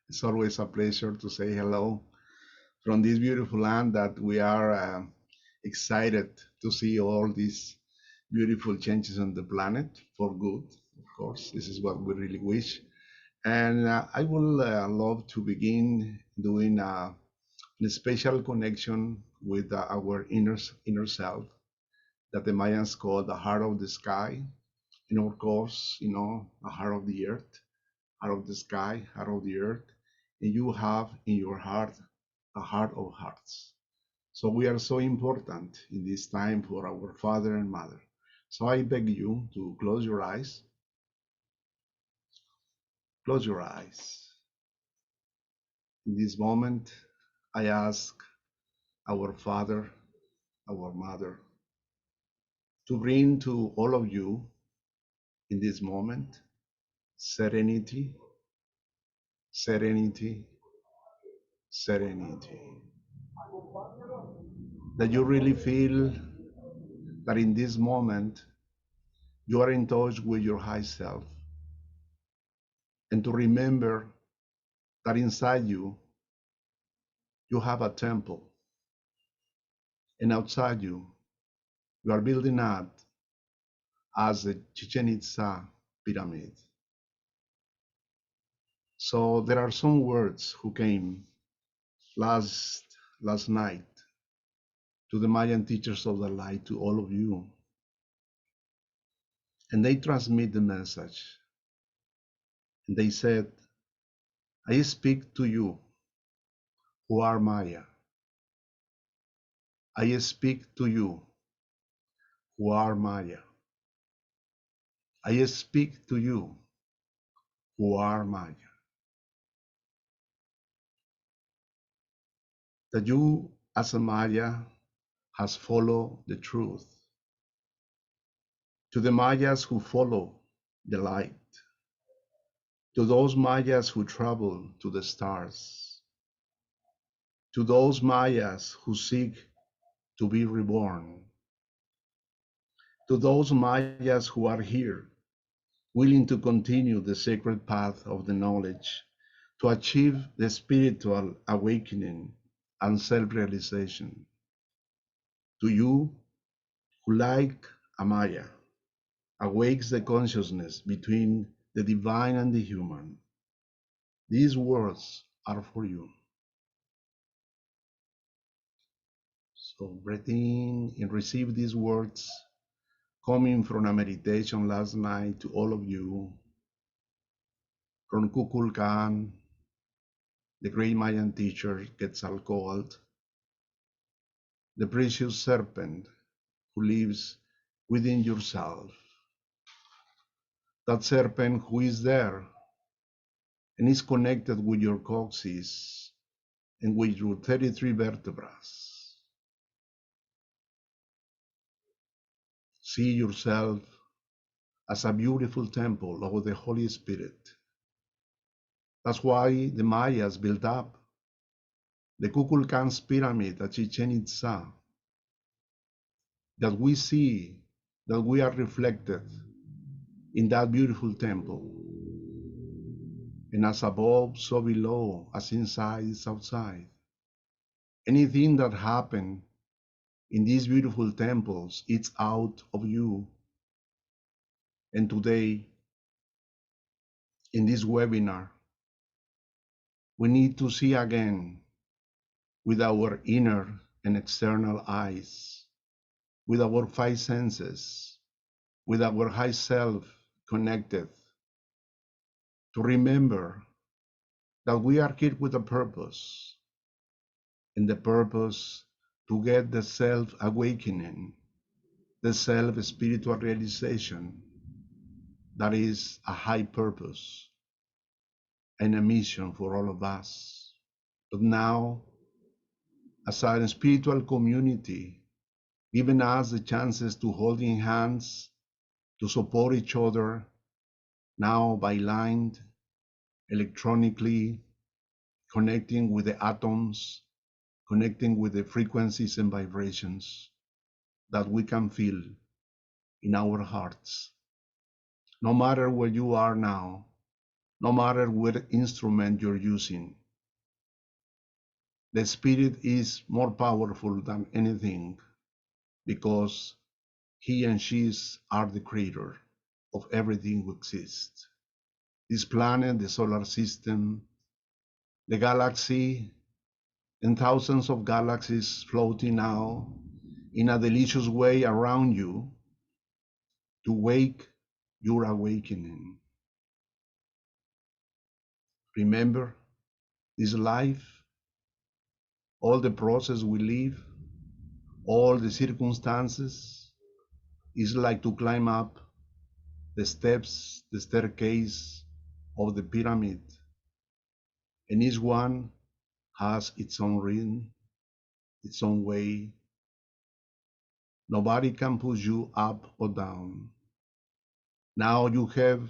It's always a pleasure to say hello from this beautiful land that we are excited to see all these beautiful changes on the planet for good. Of course, this is what we really wish. And I would love to begin doing a special connection with our inner self that the Mayans call the heart of the sky. And of course, the heart of the earth, heart of the sky, heart of the earth. And you have in your heart a heart of hearts. So we are so important in this time for our father and mother. So I beg you to close your eyes. Close your eyes. In this moment, I ask our father, our mother, to bring to all of you in this moment serenity, serenity, serenity. That you really feel that in this moment you are in touch with your high self, and to remember that inside you you have a temple, and outside you you are building up as the Chichen Itza pyramid. So there are some words who came last night to the Mayan teachers of the light, to all of you, and they transmit the message. And they said, I speak to you who are Maya. I speak to you who are Maya. I speak to you who are Maya. That you as a Maya has followed the truth. To the Mayas who follow the light. To those Mayas who travel to the stars. To those Mayas who seek to be reborn. To those Mayas who are here, willing to continue the sacred path of the knowledge, to achieve the spiritual awakening and self-realization. To you who, like a Maya, awakes the consciousness between the divine and the human, these words are for you. So breathe in and receive these words coming from a meditation last night to all of you, from KuKuulKaan, the great Mayan teacher Quetzalcoatl, the precious serpent who lives within yourself, that serpent who is there and is connected with your coccyx and with your 33 vertebrae. See yourself as a beautiful temple of the Holy Spirit. That's why the Mayas built up the Kukulkans Pyramid at Chichen Itza, that we see that we are reflected in that beautiful temple. And as above, so below, as inside is outside. Anything that happened in these beautiful temples, it's out of you. And today, in this webinar, we need to see again with our inner and external eyes, with our five senses, with our high self connected, to remember that we are here with a purpose, and the purpose to get the self-awakening, the self-spiritual realization. That is a high purpose and a mission for all of us. But now, as a spiritual community, giving us the chances to hold in hands, to support each other, now by line, electronically, connecting with the atoms, connecting with the frequencies and vibrations that we can feel in our hearts. No matter where you are now, no matter what instrument you're using. The spirit is more powerful than anything because he and she are the creator of everything that exists. This planet, the solar system, the galaxy, and thousands of galaxies floating now in a delicious way around you to wake your awakening. Remember, this life, all the process we live, all the circumstances, is like to climb up the steps, the staircase of the pyramid, and each one has its own rhythm, its own way. Nobody can push you up or down. Now you have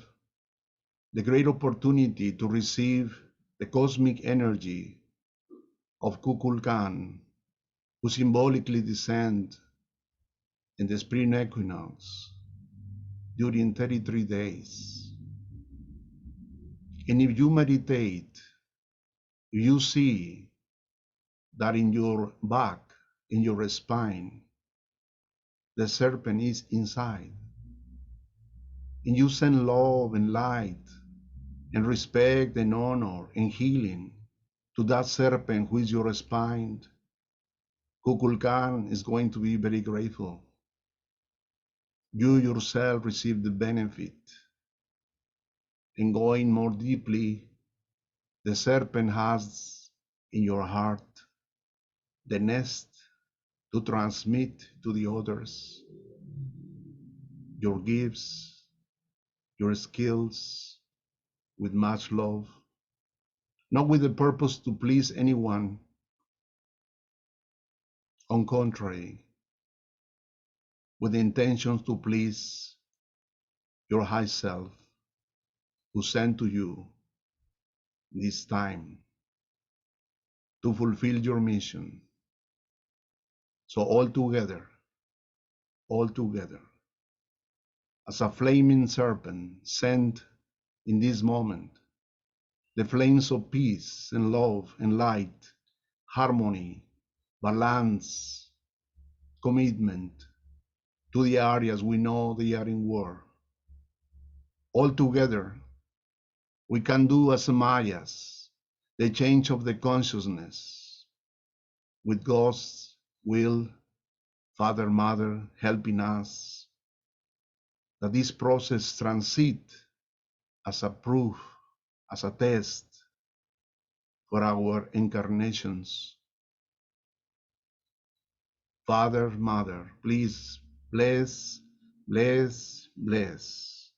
the great opportunity to receive the cosmic energy of KuKuulKaan, who symbolically descend in the Spring Equinox during 33 days. And if you meditate, you see that in your back, in your spine, the serpent is inside. And you send love and light and respect and honor and healing to that serpent who is your spine. KuKuulKaan is going to be very grateful. You yourself receive the benefit. And going more deeply, the serpent has in your heart the nest to transmit to the others your gifts, your skills with much love, not with the purpose to please anyone. On contrary, with the intentions to please your high self who sent to you this time to fulfill your mission. So all together, as a flaming serpent sent in this moment, the flames of peace and love and light, harmony, balance, commitment to the areas we know they are in war. All together, we can do as Mayas, the change of the consciousness with God's will, Father, Mother, helping us, that this process transit as a proof, as a test for our incarnations. Father, Mother, please bless, bless, bless.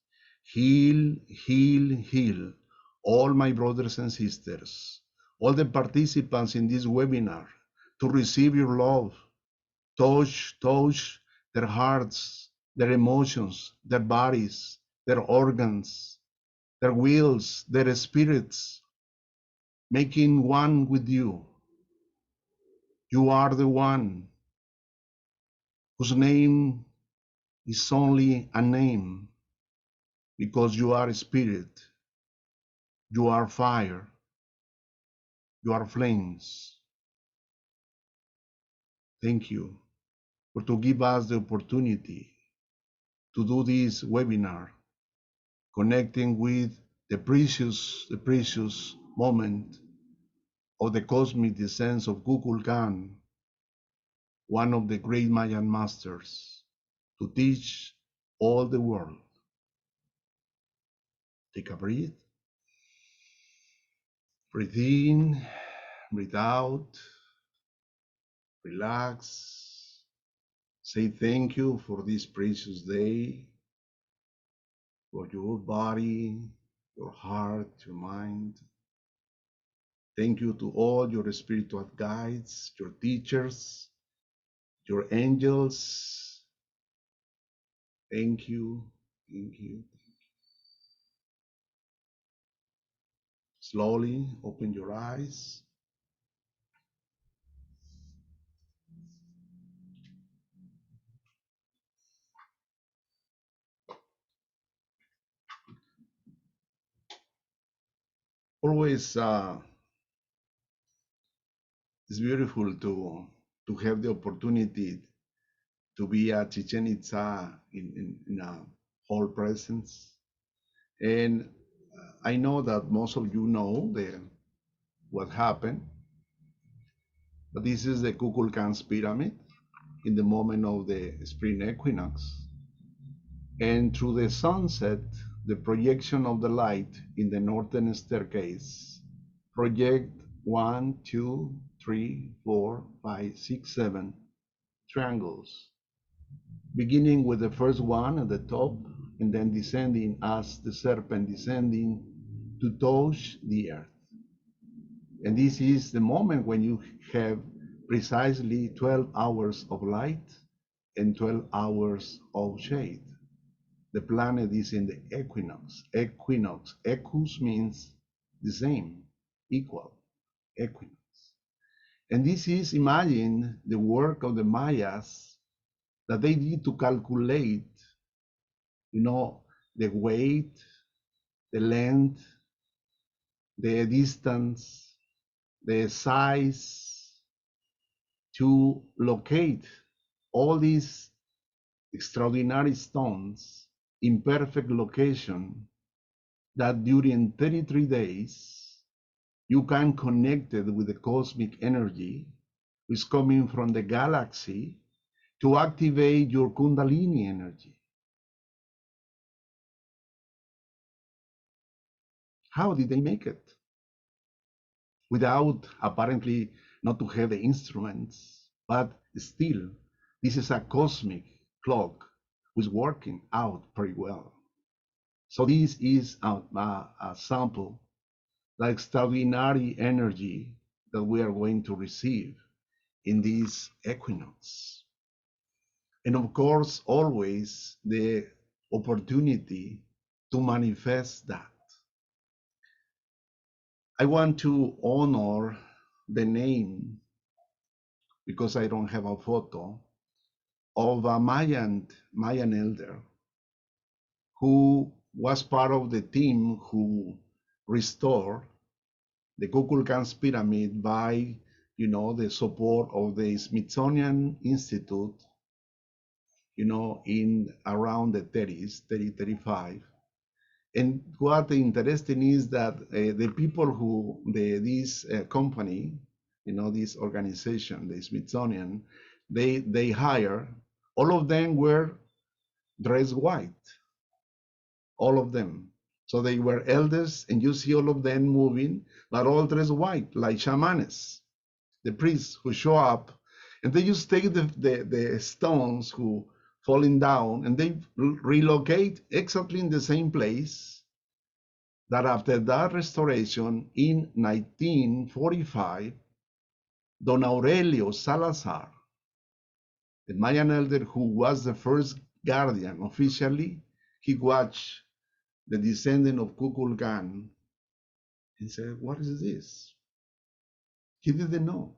Heal, heal, heal all my brothers and sisters, all the participants in this webinar to receive your love. Touch their hearts, their emotions, their bodies, their organs, their wills, their spirits, making one with you. You are the one whose name is only a name because you are spirit, you are fire, you are flames. Thank you for to give us the opportunity to do this webinar, connecting with the precious moment of the cosmic descent of KuKuulKaan, one of the great Mayan masters, to teach all the world. Take a breath. Breathe in, breathe out, relax. Say thank you for this precious day, for your body, your heart, your mind. Thank you to all your spiritual guides, your teachers, your angels. Thank you, thank you. Slowly open your eyes. always it's beautiful to have the opportunity to be at Chichen Itza in a whole presence. And I know that most of you know what happened, but this is the Kukulkans Pyramid in the moment of the spring equinox. And through the sunset, the projection of the light in the northern staircase project 1, 2, 3, 4, 5, 6, 7 triangles, beginning with the first one at the top and then descending as the serpent descending to touch the earth. And this is the moment when you have precisely 12 hours of light and 12 hours of shade. The planet is in the equinox. Equinox, equus means the same, equal, equinox. And this is, imagine the work of the Mayas that they need to calculate, the weight, the length, the distance, the size, to locate all these extraordinary stones in perfect location that during 33 days you can connect it with the cosmic energy which is coming from the galaxy to activate your Kundalini energy. How did they make it? Without apparently not to have the instruments, but still, this is a cosmic clock which is working out pretty well. So this is a sample, the extraordinary energy that we are going to receive in this equinox. And of course, always the opportunity to manifest that. I want to honor the name, because I don't have a photo, of a Mayan elder who was part of the team who restored the Kukulkans Pyramid by, the support of the Smithsonian Institute, in around the 30s, 35. And what interesting is that the people who, this company, this organization, the Smithsonian, they hire, all of them were dressed white, all of them. So they were elders, and you see all of them moving, but all dressed white, like shamans, the priests who show up, and they just take the stones who falling down, and they relocate exactly in the same place that after that restoration in 1945, Don Aurelio Salazar, the Mayan elder who was the first guardian officially, he watched the descendant of KuKuulKaan and said, "What is this?" He didn't know.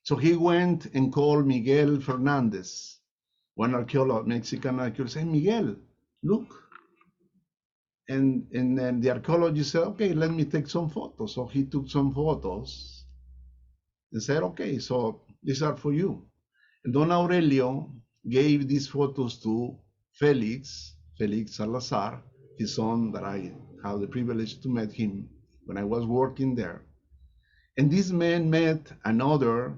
So he went and called Miguel Fernandez, one archaeologist, Mexican archaeologist, said, "Miguel, look." And then the archaeologist said, "Okay, let me take some photos." So he took some photos and said, "Okay, so these are for you." And Don Aurelio gave these photos to Felix Salazar, his son, that I had the privilege to meet him when I was working there. And this man met another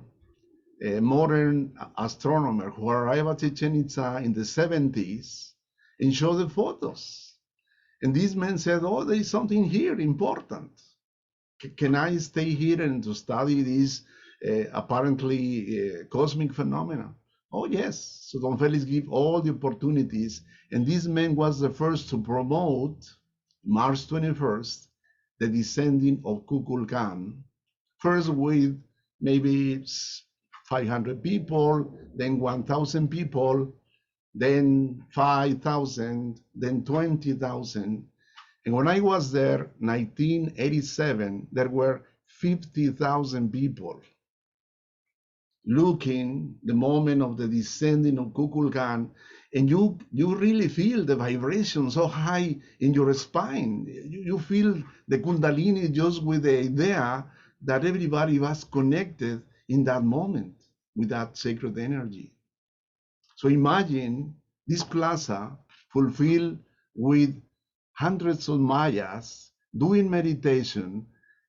modern astronomer who arrived at Chichen Itza in the 70s and showed the photos. And this man said, "Oh, there is something here important. Can I stay here and to study this apparently cosmic phenomena?" "Oh, yes." So Don Felix gave all the opportunities. And this man was the first to promote, March 21st, the descending of KuKuulKaan, first with maybe 500 people, then 1,000 people, then 5,000, then 20,000. And when I was there, 1987, there were 50,000 people looking the moment of the descending of KuKuulKaan. And you really feel the vibration so high in your spine. You feel the Kundalini just with the idea that everybody was connected in that moment with that sacred energy. So imagine this plaza fulfilled with hundreds of Mayas doing meditation,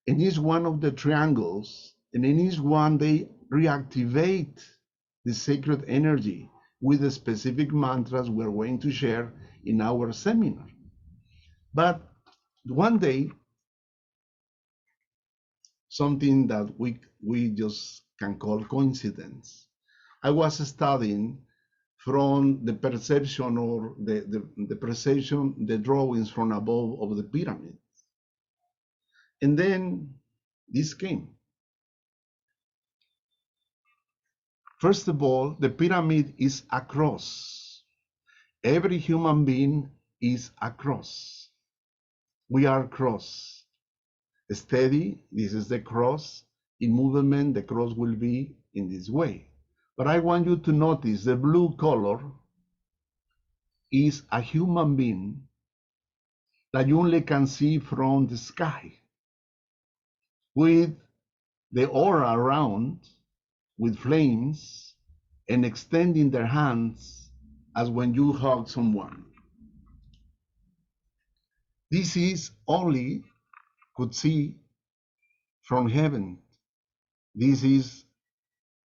and each one of the triangles, and in each one they reactivate the sacred energy with the specific mantras we're going to share in our seminar. But one day, something that we just can call coincidence. I was studying from the perception or the perception, the drawings from above of the pyramid. And then this came. First of all, the pyramid is a cross. Every human being is a cross. We are cross. Steady, this is the cross. In movement, the cross will be in this way. But I want you to notice the blue color is a human being that you only can see from the sky, with the aura around, with flames, and extending their hands as when you hug someone. This is only could see from heaven. This is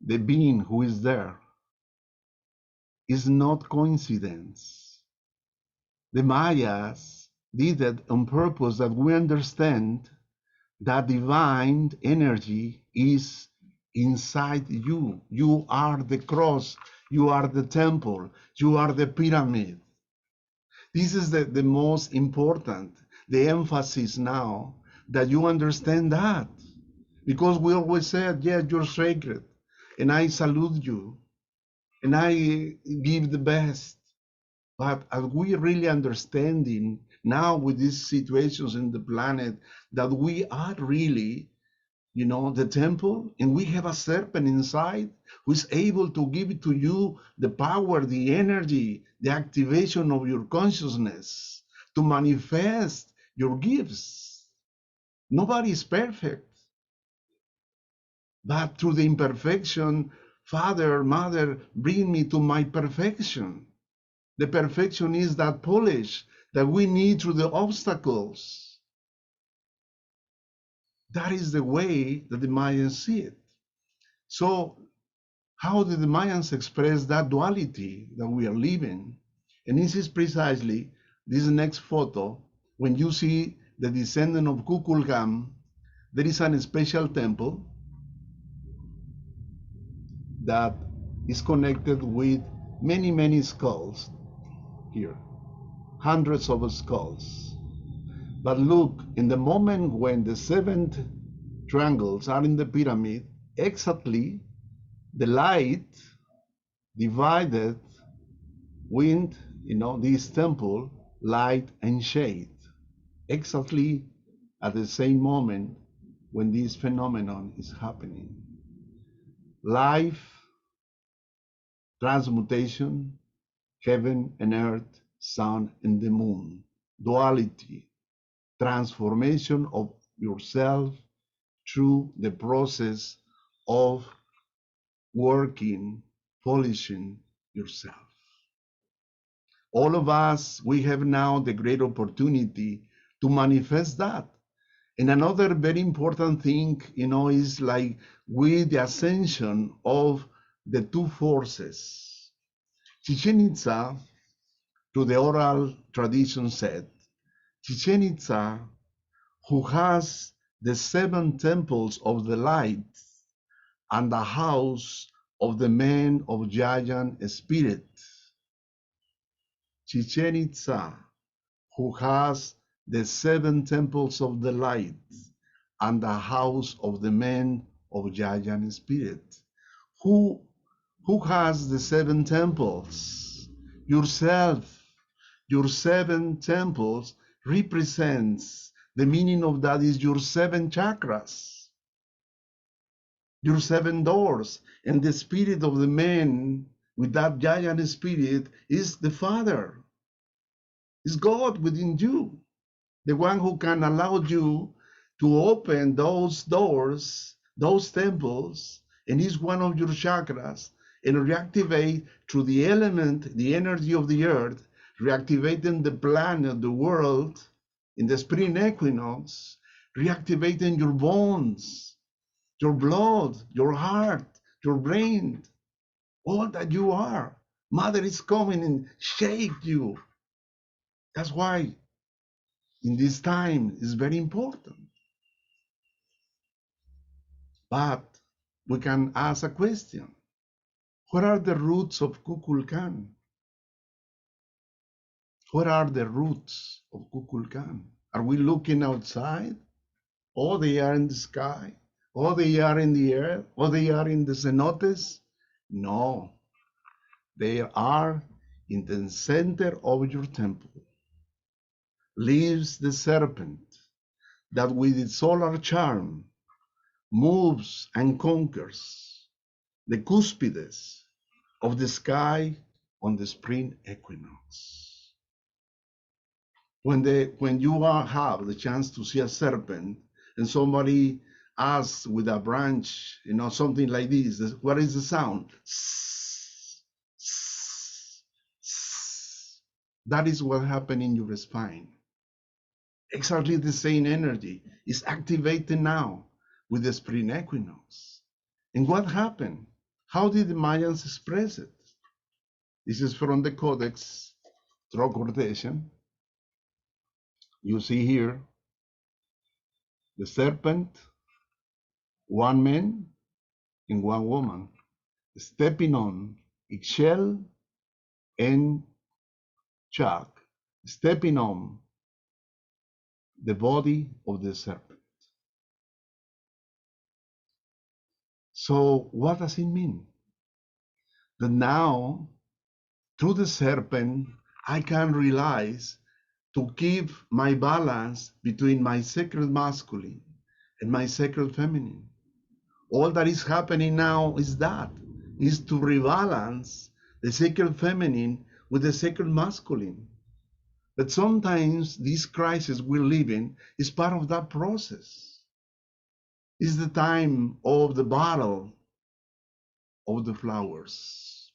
the being who is there. It's not coincidence. The Mayas did it on purpose, that we understand that divine energy is inside you. You are the cross, you are the temple, you are the pyramid. This is the most important, the emphasis now, that you understand that. Because we always said, yeah, you're sacred, and I salute you, and I give the best. But are we really understanding now with these situations in the planet that we are really, the temple, and we have a serpent inside who is able to give to you the power, the energy, the activation of your consciousness to manifest your gifts. Nobody is perfect, but through the imperfection, Father, Mother, bring me to my perfection. The perfection is that polish that we need through the obstacles. That is the way that the Mayans see it. So how did the Mayans express that duality that we are living? And this is precisely this next photo. When you see the descendant of KuKuulKaan, there is a special temple that is connected with many, many skulls here, hundreds of skulls. But look, in the moment when the 7 triangles are in the pyramid, exactly the light divided with, this temple, light and shade, exactly at the same moment when this phenomenon is happening. Life, transmutation, heaven and earth, sun and the moon, duality, transformation of yourself through the process of working, polishing yourself. All of us, we have now the great opportunity to manifest that. And another very important thing, is like with the ascension of the two forces. Chichen Itza, to the oral tradition said, Chichen Itza, who has the 7 temples of the light and the house of the man of giant spirit. Chichen Itza, who has the 7 temples of the light and the house of the man of giant spirit. Who has the 7 temples? Yourself. Your 7 temples represents, the meaning of that is your 7 chakras, your 7 doors, and the spirit of the man with that giant spirit is the Father, is God within you, the one who can allow you to open those doors, those temples, and is one of your chakras, and reactivate through the element, the energy of the earth, reactivating the planet, the world, in the spring equinox, reactivating your bones, your blood, your heart, your brain, all that you are. Mother is coming and shake you. That's why in this time is very important. But we can ask a question. What are the roots of KuKuulKaan? What are the roots of KuKuulKaan? Are we looking outside? Or they are in the sky? Or they are in the earth? Or they are in the cenotes? No, they are in the center of your temple. Lives the serpent that with its solar charm moves and conquers the cuspides of the sky on the spring equinox. When you have the chance to see a serpent and somebody asks with a branch, something like this, what is the sound? That is what happened in your spine. Exactly the same energy is activated now with the spring equinox. And what happened? How did the Mayans express it? This is from the Codex Trocordesian. You see here the serpent, one man and one woman, stepping on eggshell and chalk, stepping on the body of the serpent. So what does it mean? That now, through the serpent, I can realize to keep my balance between my sacred masculine and my sacred feminine. All that is happening now is to rebalance the sacred feminine with the sacred masculine. But sometimes this crisis we're living is part of that process. It's the time of the battle of the flowers.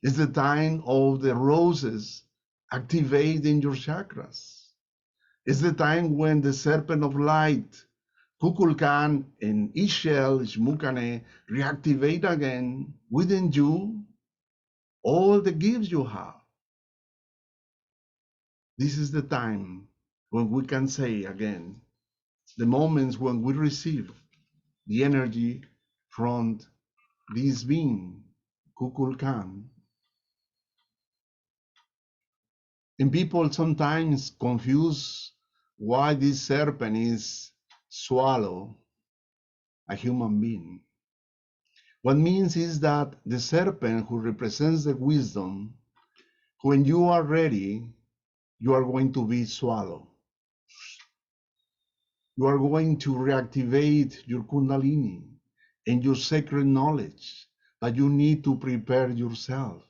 It's the time of the roses activating your chakras. It's the time when the serpent of light, KuKuulKaan and Ishel, Shmukane, reactivate again within you all the gifts you have. This is the time when we can say again, the moments when we receive the energy from this being, KuKuulKaan. And people sometimes confuse why this serpent is swallow a human being. What means is that the serpent who represents the wisdom, when you are ready, you are going to be swallowed. You are going to reactivate your Kundalini and your sacred knowledge, but you need to prepare yourself.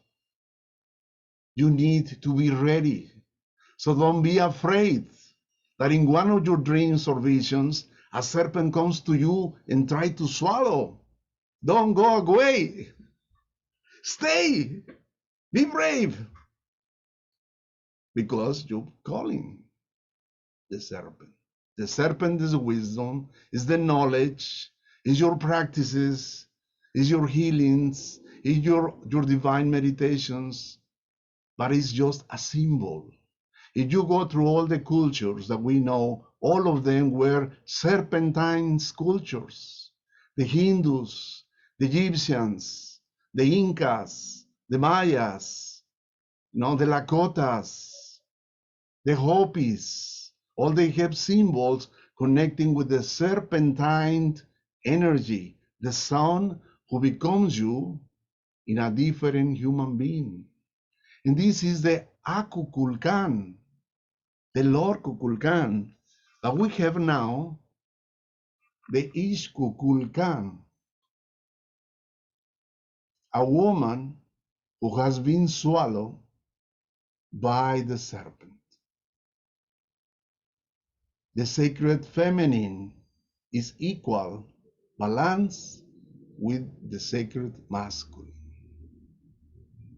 You need to be ready. So don't be afraid that in one of your dreams or visions, a serpent comes to you and tries to swallow. Don't go away. Stay. Be brave. Because you're calling the serpent. The serpent is wisdom, is the knowledge, is your practices, is your healings, is your divine meditations, but it's just a symbol. If you go through all the cultures that we know, all of them were serpentine cultures. The Hindus, the Egyptians, the Incas, the Mayas, the Lakotas, the Hopis, all they have symbols connecting with the serpentine energy, the sun who becomes you in a different human being. And this is the KuKuulKaan, the Lord KuKuulKaan, that we have now, the Kukulkan. a woman who has been swallowed by the serpent. The sacred feminine is equal balance with the sacred masculine.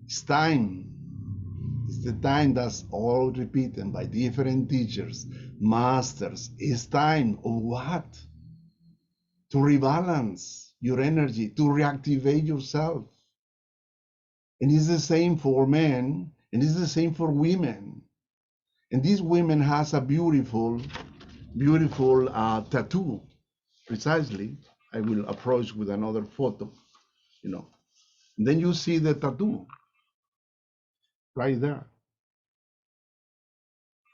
It's time. It's the time that's all repeated by different teachers, masters. It's time of what? To rebalance your energy, to reactivate yourself. And it's the same for men, and it's the same for women. And this woman has a beautiful, beautiful tattoo. Precisely, I will approach with another photo, you know. And then you see the tattoo right there.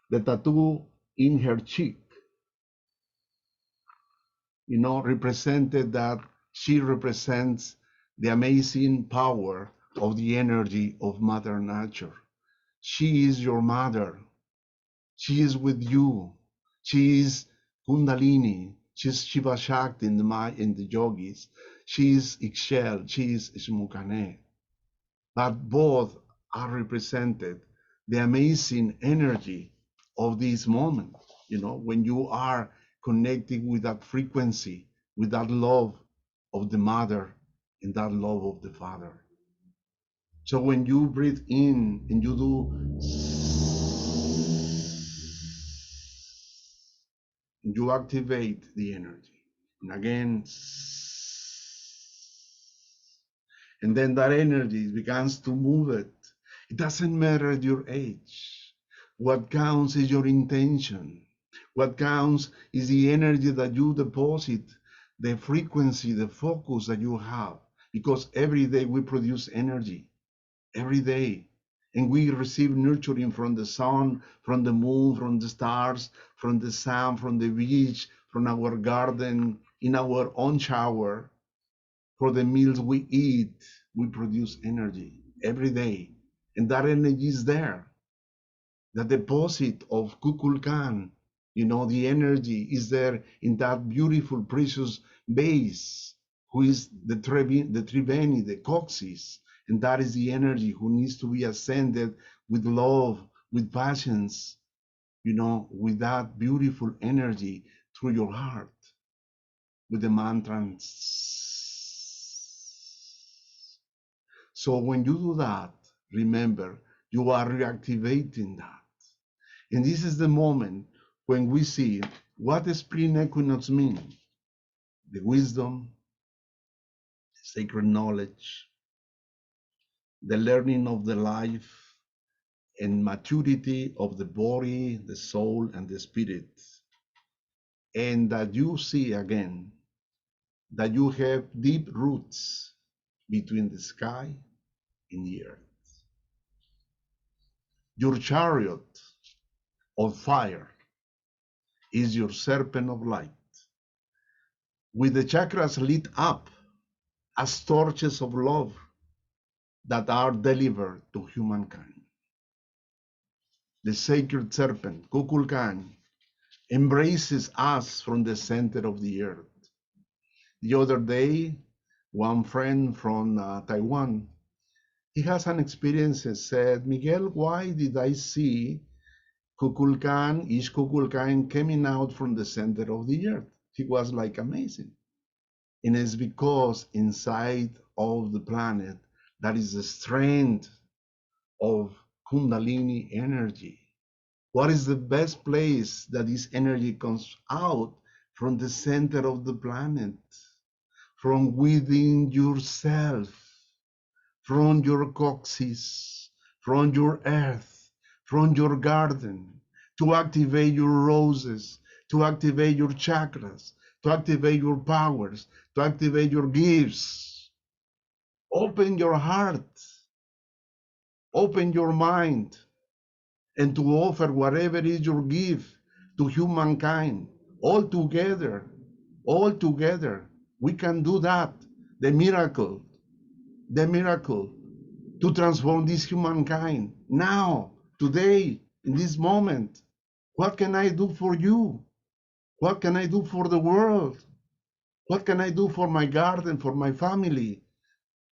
The tattoo in her cheek, you know, represented that she represents the amazing power of the energy of Mother Nature. She is your mother. She is with you. She is Kundalini. She's Shiva Shakti in the yogis. She is Ixchel. She is Shmukane. But both are represented the amazing energy of this moment. You know, when you are connecting with that frequency, with that love of the mother and that love of the father. So when you breathe in and you do, you activate the energy. And again, and then that energy begins to move it. It doesn't matter your age. What counts is your intention. What counts is the energy that you deposit, the frequency, the focus that you have. Because every day we produce energy, every day. And we receive nurturing from the sun, from the moon, from the stars, from the sun, from the beach, from our garden, in our own shower. For the meals we eat, we produce energy every day. And that energy is there. The deposit of KuKuulKaan, you know, the energy is there in that beautiful, precious base, who is the Triveni, the Coccyx. And that is the energy who needs to be ascended with love, with passions, you know, with that beautiful energy through your heart, with the mantras. So when you do that, remember, you are reactivating that. And this is the moment when we see what the Spring Equinox means. The wisdom, the sacred knowledge, the learning of the life, and maturity of the body, the soul, and the spirit. And that you see again that you have deep roots between the sky and the earth. Your chariot of fire is your serpent of light, with the chakras lit up as torches of love that are delivered to humankind. The sacred serpent, KuKuulKaan, embraces us from the center of the earth. The other day, one friend from Taiwan, he has an experience and said, Miguel, why did I see KuKuulKaan, each KuKuulKaan coming out from the center of the earth? He was like amazing. And it's because inside of the planet, that is the strength of Kundalini energy. What is the best place that this energy comes out? From the center of the planet, from within yourself, from your coccyx, from your earth, from your garden, to activate your roses, to activate your chakras, to activate your powers, to activate your gifts. Open your heart, open your mind, and to offer whatever is your gift to humankind. All together, we can do that. The miracle to transform this humankind now, today, in this moment. What can I do for you? What can I do for the world? What can I do for my garden, for my family,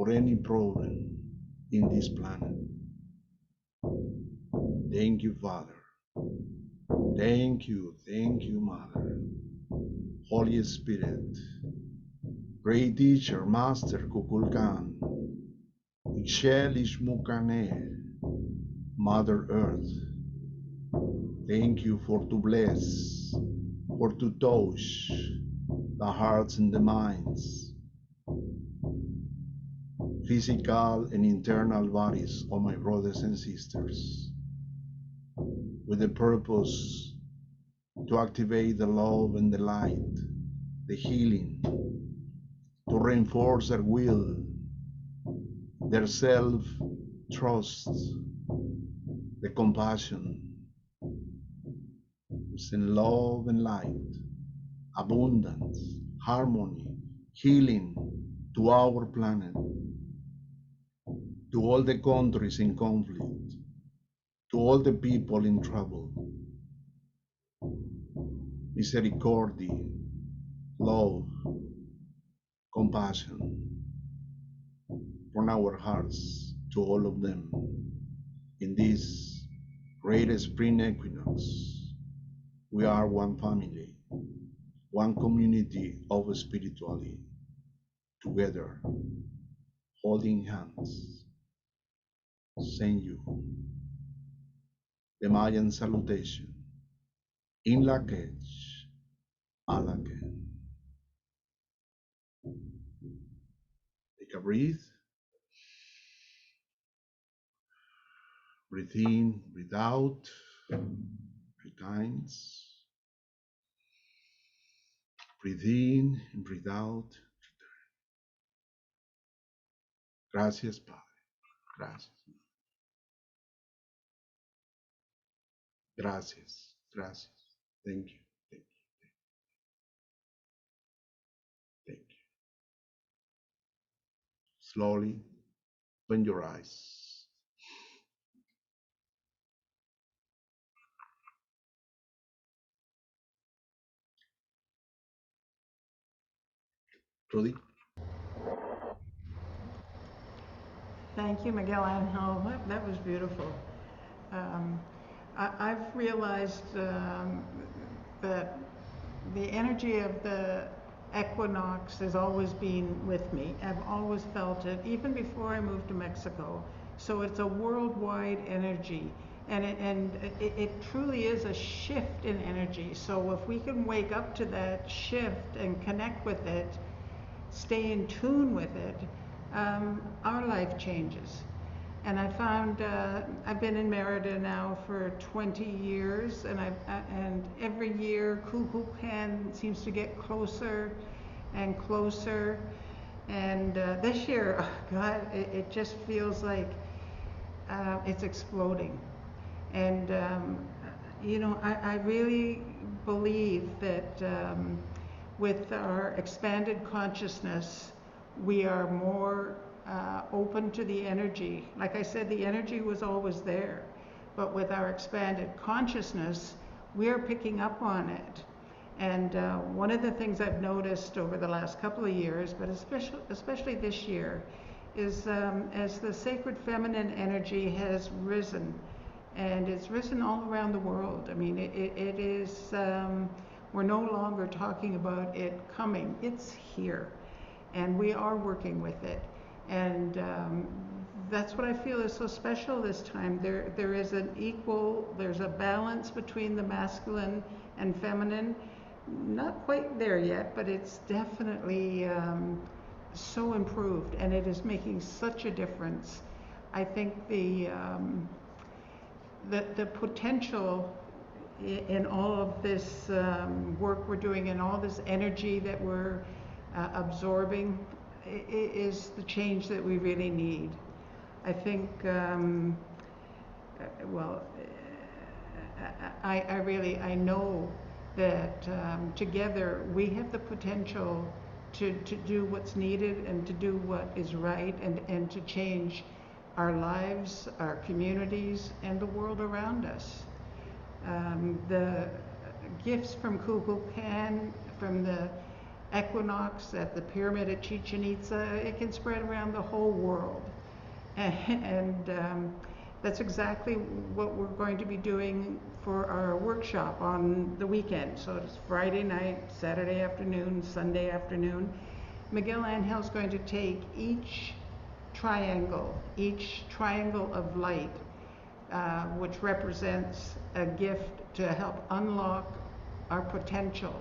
or any problem in this planet. Thank you, Father. Thank you, Mother. Holy Spirit, great teacher, Master KuKuulKaan, Ixchel Mukane, Mother Earth, thank you for to bless, for to touch the hearts and the minds, physical and internal bodies of my brothers and sisters, with the purpose to activate the love and the light, the healing, to reinforce their will, their self-trust, the compassion, in love and light, abundance, harmony, healing to our planet, to all the countries in conflict, to all the people in trouble. Misericordia, love, compassion from our hearts to all of them in this great spring equinox. We are one family, one community of spirituality, together, holding hands. Send you the Mayan salutation in lak'ech, lak'ech. Take a breath. Breathe in, breathe out, 3 times. Breathe in and breathe out. Gracias, Padre. Gracias. Gracias. Gracias. Thank you. Thank you. Thank you. Slowly open your eyes. Trudy? Thank you, Miguel Angel. That was beautiful. I've realized that the energy of the equinox has always been with me. I've always felt it, even before I moved to Mexico. So it's a worldwide energy, and it truly is a shift in energy. So if we can wake up to that shift and connect with it, stay in tune with it, our life changes. And I found I've been in Merida now for 20 years, and and every year KuKuulKaan seems to get closer and closer. And this year, oh God, it just feels like it's exploding. And you know, I really believe that with our expanded consciousness, we are more open to the energy. Like I said, the energy was always there, but with our expanded consciousness, we are picking up on it. And one of the things I've noticed over the last couple of years, but especially this year, is as the sacred feminine energy has risen, and it's risen all around the world. I mean, it is, we're no longer talking about it coming, it's here, and we are working with it. And that's what I feel is so special this time. There is there's a balance between the masculine and feminine. Not quite there yet, but it's definitely so improved, and it is making such a difference. I think the potential in all of this work we're doing and all this energy that we're absorbing is the change that we really need. I think, well, I know that together we have the potential to do what's needed and to do what is right, and to change our lives, our communities, and the world around us. The gifts from KuKuulKaan, from the equinox at the pyramid at Chichen Itza, it can spread around the whole world. And that's exactly what we're going to be doing for our workshop on the weekend. So it's Friday night, Saturday afternoon, Sunday afternoon. Miguel Angel is going to take each triangle of light, which represents a gift to help unlock our potential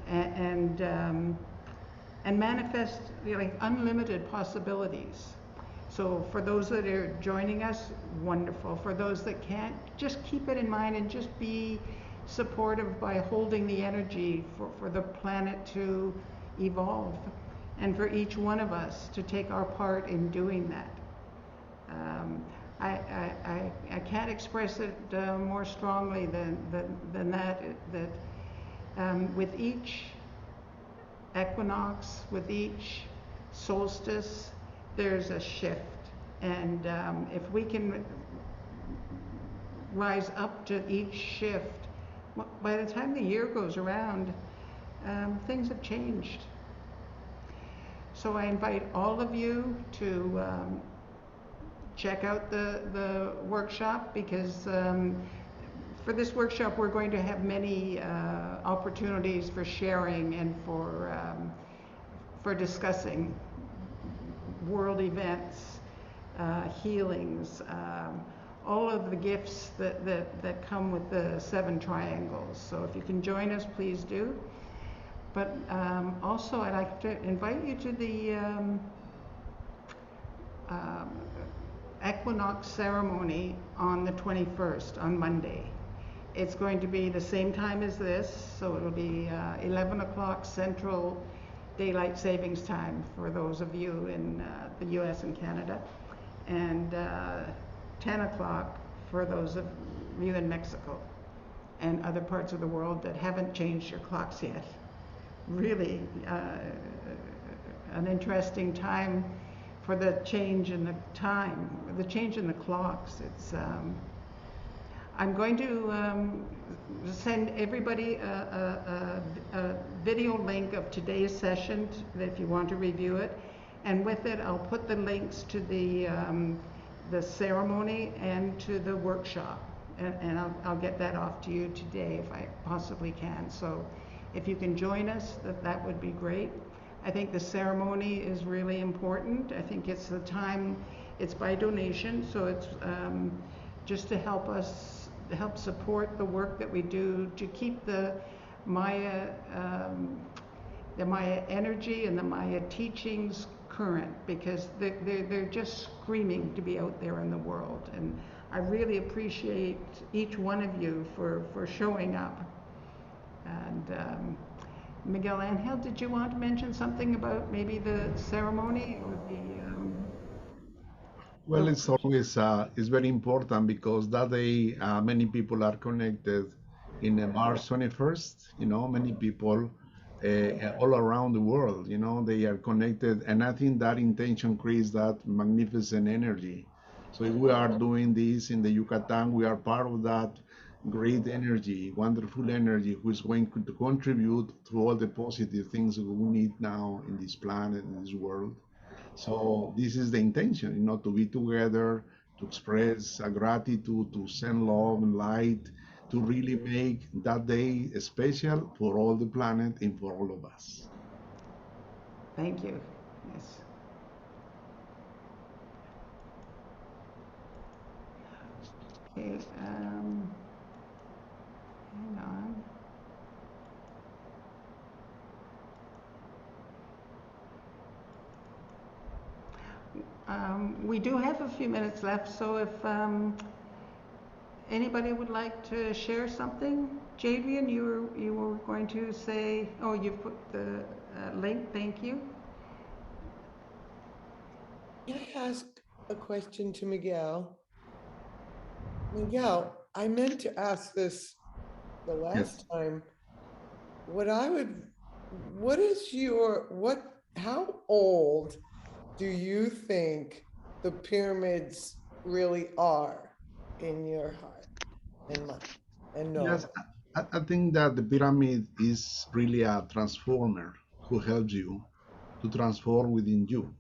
and manifest like unlimited possibilities. So for those that are joining us, wonderful. For those that can't, just keep it in mind and just be supportive by holding the energy for the planet to evolve and for each one of us to take our part in doing that. Um, I can't express it more strongly than that, with each equinox, with each solstice, there's a shift. And if we can rise up to each shift, by the time the year goes around, things have changed. So I invite all of you to check out the workshop, because for this workshop we're going to have many opportunities for sharing and for discussing world events, healings, all of the gifts that come with the 7 triangles. So if you can join us, please do. But also I'd like to invite you to the Equinox Ceremony on the 21st, on Monday. It's going to be the same time as this, so it'll be 11 o'clock Central Daylight Savings Time for those of you in the US and Canada, and 10 o'clock for those of you in Mexico and other parts of the world that haven't changed your clocks yet. Really an interesting time for the change in the time, the change in the clocks. It's I'm going to send everybody a video link of today's session if you want to review it, and with it I'll put the links to the ceremony and to the workshop, and I'll get that off to you today if I possibly can. So if you can join us, that would be great. I think the ceremony is really important. I think it's the time, it's by donation, so it's just to help support the work that we do to keep the Maya energy and the Maya teachings current, because they're just screaming to be out there in the world. And I really appreciate each one of you for showing up. And Miguel Angel, did you want to mention something about maybe the ceremony or Well, it's always it's very important because that day many people are connected in March 21st. You know, many people all around the world. You know, they are connected, and I think that intention creates that magnificent energy. So if we are doing this in the Yucatan, we are part of that great energy, wonderful energy, who is going to contribute to all the positive things we need now in this planet, in this world. So this is the intention, you know, to be together, to express gratitude, to send love and light, to really make that day special for all the planet and for all of us. Thank you. Yes. Okay. Hang on. We do have a few minutes left, so if anybody would like to share something. Jadrian, you were going to say, oh, you put the link, thank you. Can I ask a question to Miguel? Miguel, I meant to ask this the last time. How old do you think the pyramids really are in your heart and mind and Yes, know? I think that the pyramid is really a transformer who helps you to transform within you.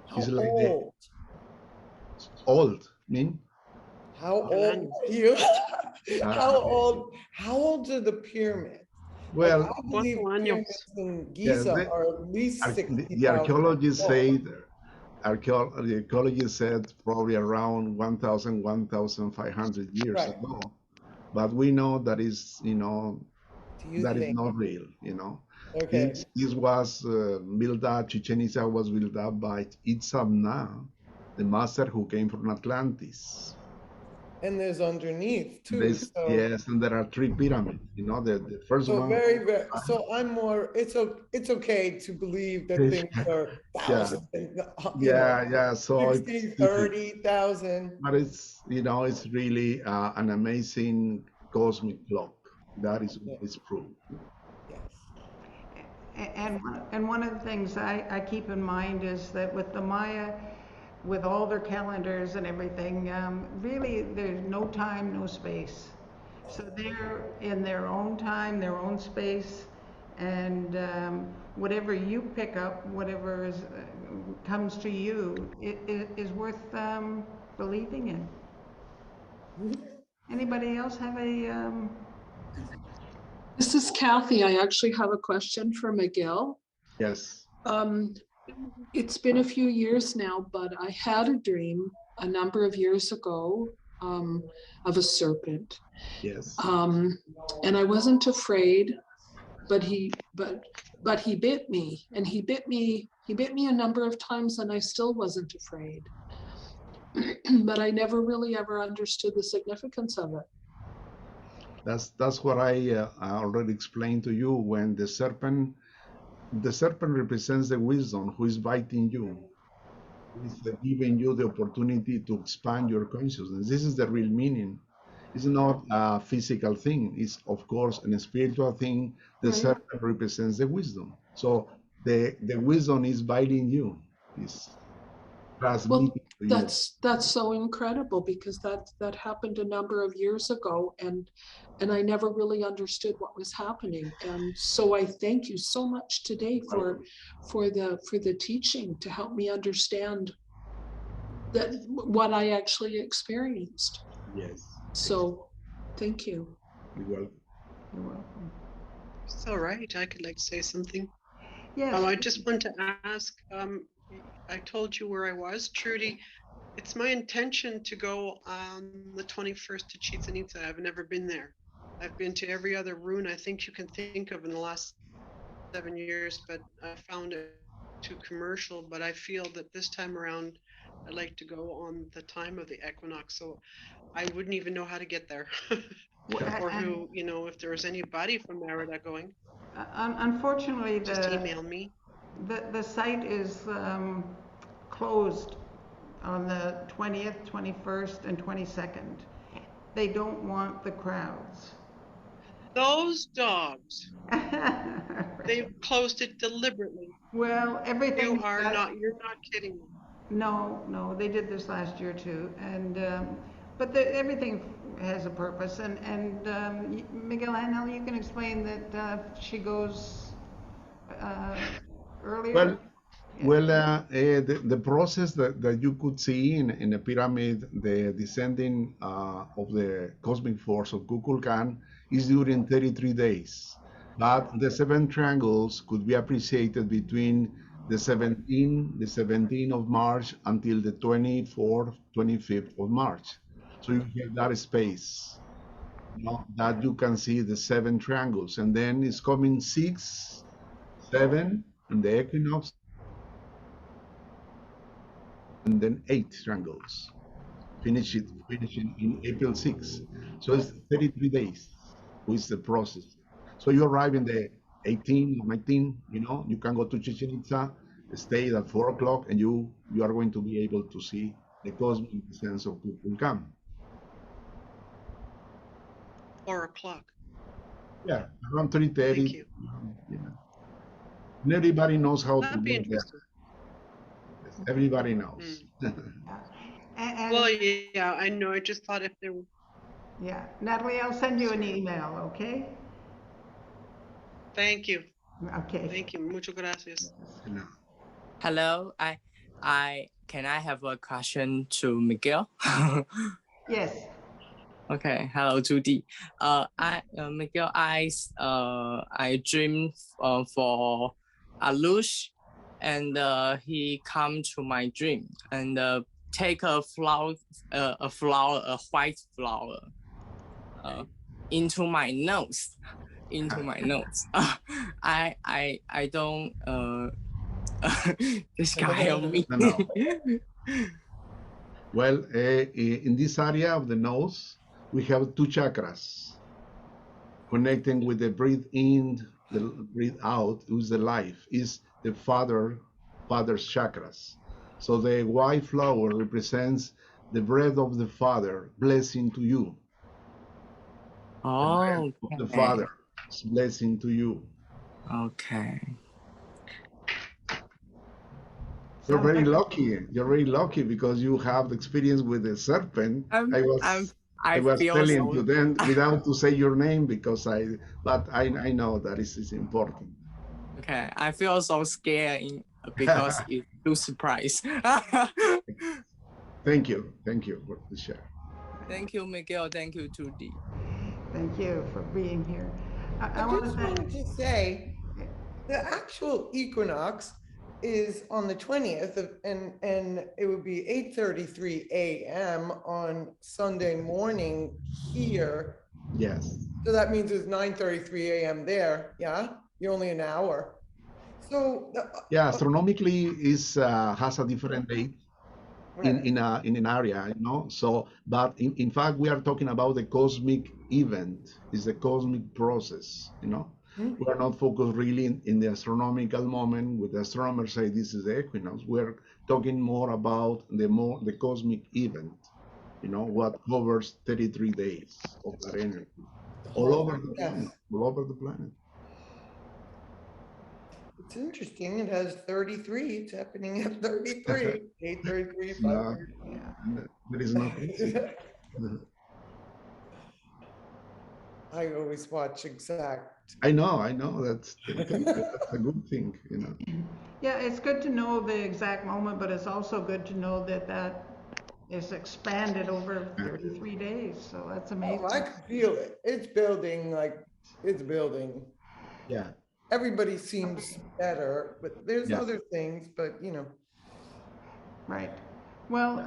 How It's like the old? old, I mean, How Alan. old are you? uh, How old are the pyramids? Like, well, I believe 4 años. pyramids in yes, Giza are at least the 60,000 archaeologists old. say the archaeologists said probably around 1,000, 1,500 years Right. ago, but we know that Do you that is think? not real. You know, Okay. this was built up. Chichen Itza was built up by Itzamna, the master who came from Atlantis. And there's underneath too. This, So yes, and there are three pyramids. You know, the first so one. very so I'm more it's okay to believe that things are Yeah, thousands and yeah. So 60, 30,000. but it's really an amazing cosmic clock. That is Yeah. it's proof. Yes. And one of the things I keep in mind is that with the Maya, with all their calendars and everything, really there's no time, no space. So they're in their own time, their own space, and whatever you pick up, whatever comes to you, it is worth believing in. Anybody else have a? This is Kathy. I actually have a question for Miguel. Yes. It's been a few years now, but I had a dream a number of years ago of a serpent. Yes. And I wasn't afraid, but he bit me, and he bit me a number of times, and I still wasn't afraid. But I never really ever understood the significance of it. That's what I already explained to you. When the serpent represents the wisdom who is biting you, is giving you the opportunity to expand your consciousness. This is the real meaning. It's not a physical thing. It's of course a spiritual thing. The serpent represents the wisdom. So the wisdom is biting you. Is transmitting to you. That's so incredible, because that happened a number of years ago, and I never really understood what was happening. And so I thank you so much today for the teaching to help me understand that what I actually experienced. Yes. So thank you. You're welcome. You're welcome. It's all right. I could say something. Yes. I just want to ask, I told you where I was, Trudy. It's my intention to go on the 21st to Chichen Itza. I've never been there. I've been to every other rune I think you can think of in the last 7 years, but I found it too commercial. But I feel that this time around, I'd like to go on the time of the equinox. So I wouldn't even know how to get there. Or who, if there was anybody from Merida going. Unfortunately, just email me. The site is closed on the 20th, 21st, and 22nd. They don't want the crowds. Those dogs. They've closed it deliberately. Well, everything. You're not kidding me. No, they did this last year too, and but everything has a purpose. And Miguel Angel, you can explain that she goes earlier. The process that you could see in a pyramid, the descending of the cosmic force of KuKuulKaan is during 33 days. But the seven triangles could be appreciated between the 17th of March until the 24th, 25th of March. So you have that space, that you can see the seven triangles. And then it's coming 6, 7 in the equinox, and then 8 triangles, finishing in April 6. So it's 33 days with the process. So you arrive in the 18 or 19, you can go to Chichen Itza, stay at 4 o'clock, and you are going to be able to see the cosmic sense of KuKuulKaan. 4 o'clock. Yeah, around 3:30. Thank you. And everybody knows how That'd to be get there. interesting. Everybody knows. Well, yeah, I know. I just thought if there were. Yeah, Natalie, I'll send you an email, okay? Thank you. Okay. Thank you. Muchas gracias. No. Hello, can I have a question to Miguel? Yes. Okay, hello, Judy. Miguel, I dream for Alush, and he come to my dream and take a flower, a white flower, into my nose, I don't. This guy help me. No. Well, in this area of the nose, we have two chakras connecting with the breathe in, the breathe out, who's the life, is the father's chakras. So the white flower represents the breath of the Father, blessing to you. Oh, Of the Father, blessing to you. Okay. You're very lucky. You're very lucky because you have the experience with the serpent. I was telling so... to them without to say your name because but I know that is important. Okay, I feel so scared because it's too surprise. Thank you for the share. Thank you, Miguel. Thank you, Trudy. Thank you for being here. I just wanted to say, the actual equinox is on the 20th and it would be 8:33 a.m. on Sunday morning here. Yes. So that means it's 9:33 a.m. there. Yeah, you're only an hour. So yeah, astronomically is has a different date in an area, you know. So, but in fact, we are talking about the cosmic event. Is the cosmic process, you know. We are not focused really in the astronomical moment. With the astronomers say this is the equinox. We're talking more about the cosmic event, you know, what covers 33 days of that energy all over the planet, all over the planet. It's interesting. It has 33. It's happening at 33. 8:33. 5:30. There is no. I always watch exact. I know. That's a good thing, you know. Yeah, it's good to know the exact moment, but it's also good to know that is expanded over 33 days. So that's amazing. Oh, I can feel it. It's building, it's building. Yeah. Everybody seems better, but there's other things, but you know. Right. Well,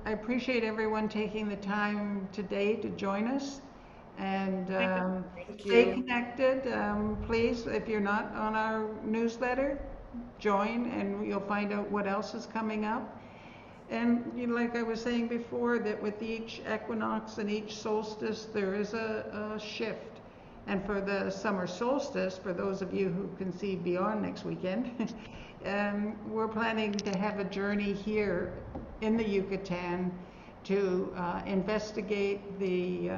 I appreciate everyone taking the time today to join us. And stay connected. Please, if you're not on our newsletter, join and you'll find out what else is coming up. And you know, like I was saying before, that with each equinox and each solstice, there is a shift. And for the summer solstice, for those of you who can see beyond next weekend, we're planning to have a journey here in the Yucatan to investigate the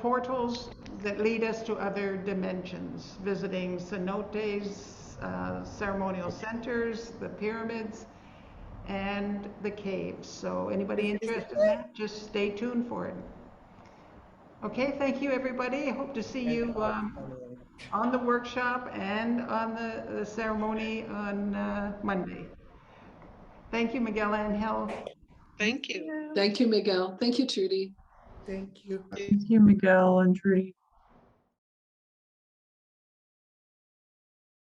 portals that lead us to other dimensions, visiting cenotes, ceremonial centers, the pyramids, and the caves. So anybody interested in that, just stay tuned for it. Okay, thank you everybody. I hope to see you on the workshop and on the ceremony on Monday. Thank you, Miguel Angel. Thank you. Thank you, Miguel. Thank you, Trudy. Thank you. Thank you, Miguel and Trudy.